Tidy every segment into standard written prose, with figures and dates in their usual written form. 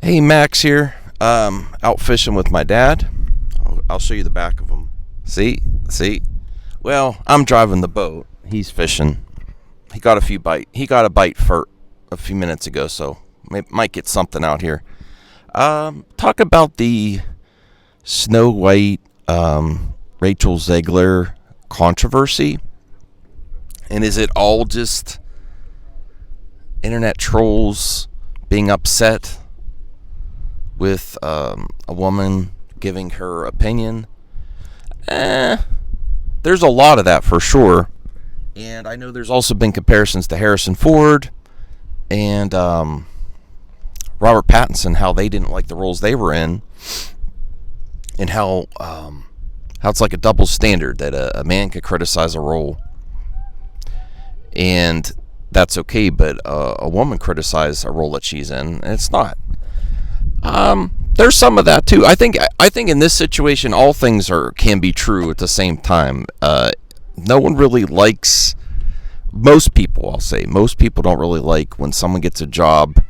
Hey, Max here. Out fishing with my dad. I'll show you the back of him. See? Well, I'm driving the boat. He's fishing. He got a bite for a few minutes ago, so might get something out here. Talk about the Snow White, Rachel Zegler controversy. And is it all just internet trolls being upset with a woman giving her opinion? There's a lot of that for sure. And I know there's also been comparisons to Harrison Ford and Robert Pattinson, how they didn't like the roles they were in, and how it's like a double standard that a man could criticize a role and that's okay, but a woman criticize a role that she's in, and it's not. There's some of that too. I think in this situation, all things can be true at the same time. No one really likes. Most people don't really like when someone gets a job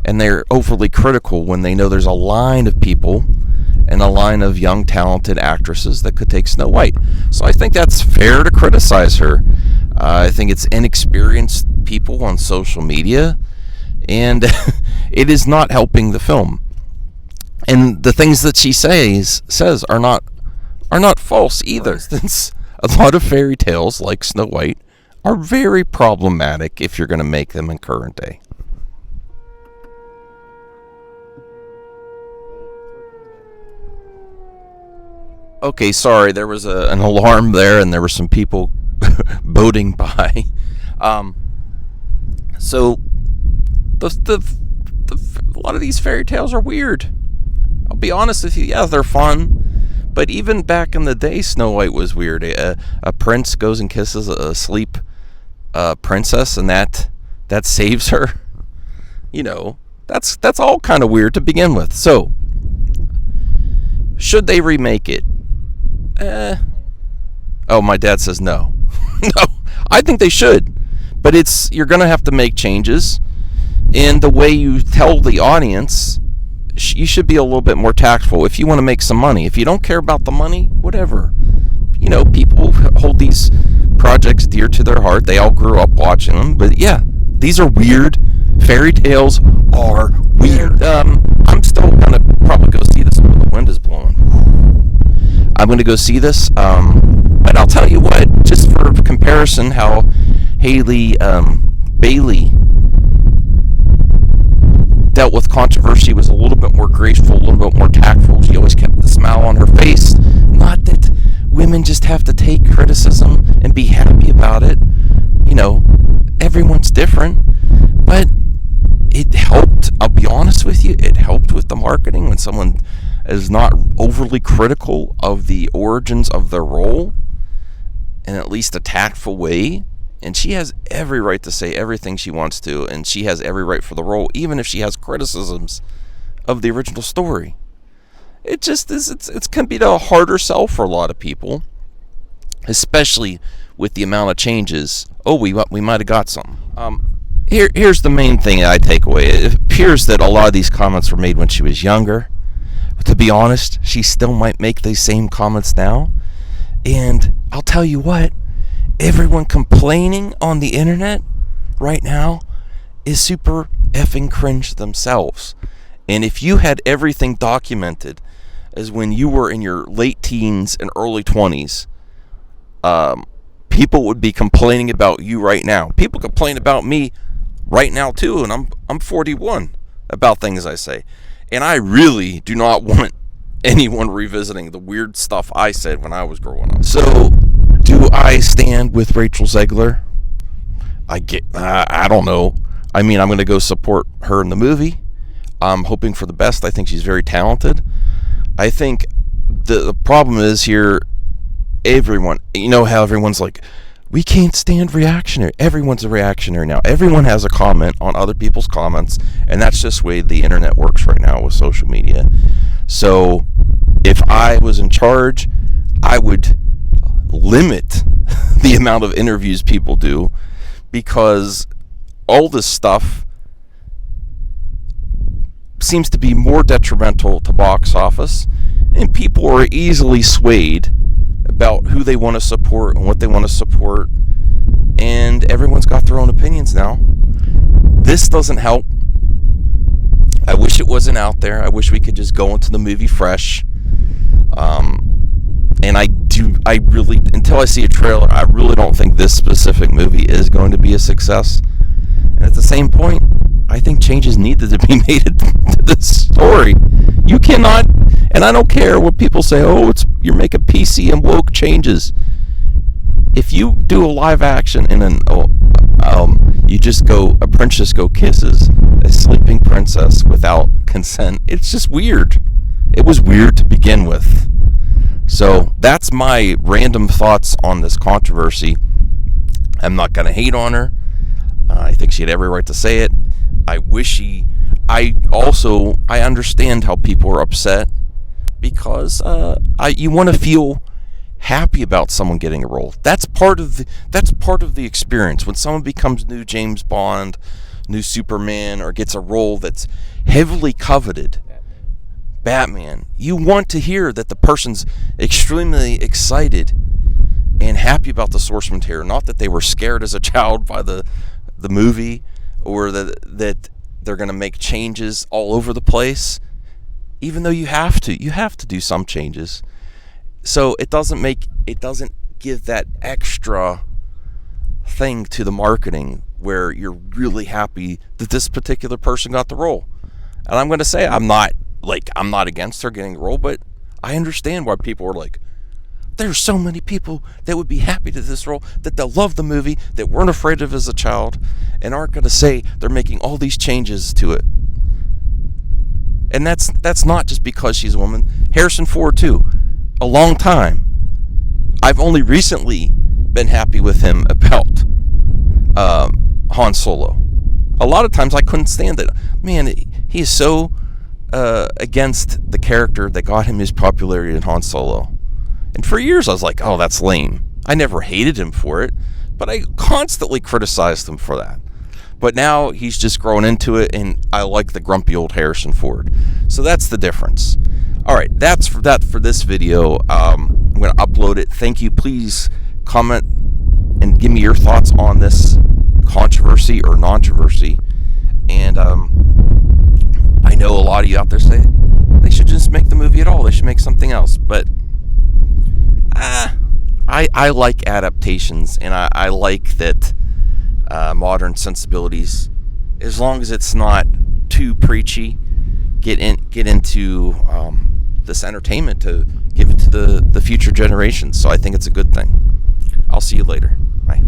and they're overly critical when they know there's a line of people and a line of young, talented actresses that could take Snow White. So I think that's fair to criticize her. I think it's inexperienced people on social media, and it is not helping the film. And the things that she says are not false either. Since a lot of fairy tales like Snow White are very problematic if you're going to make them in current day. Okay, sorry, there was an alarm there, and there were some people boating by. So a lot of these fairy tales are weird. I'll be honest with you. Yeah, they're fun, but even back in the day, Snow White was weird. A prince goes and kisses a asleep princess, and that saves her. You know, that's all kind of weird to begin with. So, should they remake it? Oh, my dad says no. No, I think they should, but you're going to have to make changes, and the way you tell the audience, you should be a little bit more tactful if you want to make some money. If you don't care about the money, whatever. You know, people hold these projects dear to their heart. They all grew up watching them, but yeah, these are weird. Fairy tales are weird. I'm still going to probably go see this when the wind is blowing. I'm going to go see this, but I'll tell you what, just for comparison, how Halle Bailey dealt with controversy was a little bit more graceful, a little bit more tactful. She always kept the smile on her face. Not that women just have to take criticism and be happy about it. You know, everyone's different, but it helped. I'll be honest with you, it helped with the marketing when someone is not overly critical of the origins of their role in at least a tactful way. And she has every right to say everything she wants to, and she has every right for the role, even if she has criticisms of the original story. It just is, it's can be a harder sell for a lot of people, especially with the amount of changes. Oh, we might have got some. Here's the main thing I take away. It appears that a lot of these comments were made when she was younger. But to be honest, she still might make these same comments now. And I'll tell you what, everyone complaining on the internet right now is super effing cringe themselves. And if you had everything documented as when you were in your late teens and early 20s, people would be complaining about you right now. People complain about me right now too, and I'm 41 about things I say. And I really do not want anyone revisiting the weird stuff I said when I was growing up. So, do I stand with Rachel Zegler? I don't know. I mean, I'm going to go support her in the movie. I'm hoping for the best. I think she's very talented. I think the problem is here, everyone, you know how everyone's like, we can't stand reactionary. Everyone's a reactionary now. Everyone has a comment on other people's comments, and that's just the way the internet works right now with social media. So if I was in charge, I would limit the amount of interviews people do, because all this stuff seems to be more detrimental to box office, and people are easily swayed about who they want to support and what they want to support, and everyone's got their own opinions now. This doesn't help. I wish it wasn't out there. I wish we could just go into the movie fresh. And I really, until I see a trailer, I really don't think this specific movie is going to be a success. And at the same point, I think changes needed to be made to this story. You cannot, and I don't care what people say, oh, you're making PC and woke changes. If you do a live action and you just go, a princess go kisses a sleeping princess without consent, it's just weird. It was weird to begin with. So that's my random thoughts on this controversy. I'm not going to hate on her. I think she had every right to say it. I understand how people are upset because you want to feel happy about someone getting a role. That's part of the experience. When someone becomes new James Bond, new Superman, or gets a role that's heavily coveted, Batman, you want to hear that the person's extremely excited and happy about the source material, not that they were scared as a child by the movie, or that they're going to make changes all over the place, even though you have to do some changes. So it doesn't give that extra thing to the marketing where you're really happy that this particular person got the role. And I'm going to say I'm not against her getting a role, but I understand why people are like, there's so many people that would be happy to this role, that they'll love the movie, that weren't afraid of as a child, and aren't going to say they're making all these changes to it. And that's not just because she's a woman. Harrison Ford too, a long time. I've only recently been happy with him about Han Solo. A lot of times I couldn't stand it. Man, he is so against the character that got him his popularity in Han Solo. And for years I was like, oh, that's lame. I never hated him for it, but I constantly criticized him for that. But now he's just grown into it, and I like the grumpy old Harrison Ford. So that's the difference. All right, that's for this video. I'm going to upload it. Thank you. Please comment and give me your thoughts on this controversy or non-controversy. And I know a lot of you out there say they should just make the movie at all. They should make something else. But I like adaptations, and I like that modern sensibilities, as long as it's not too preachy, get into this entertainment to give it to the future generations. So I think it's a good thing. I'll see you later. Bye.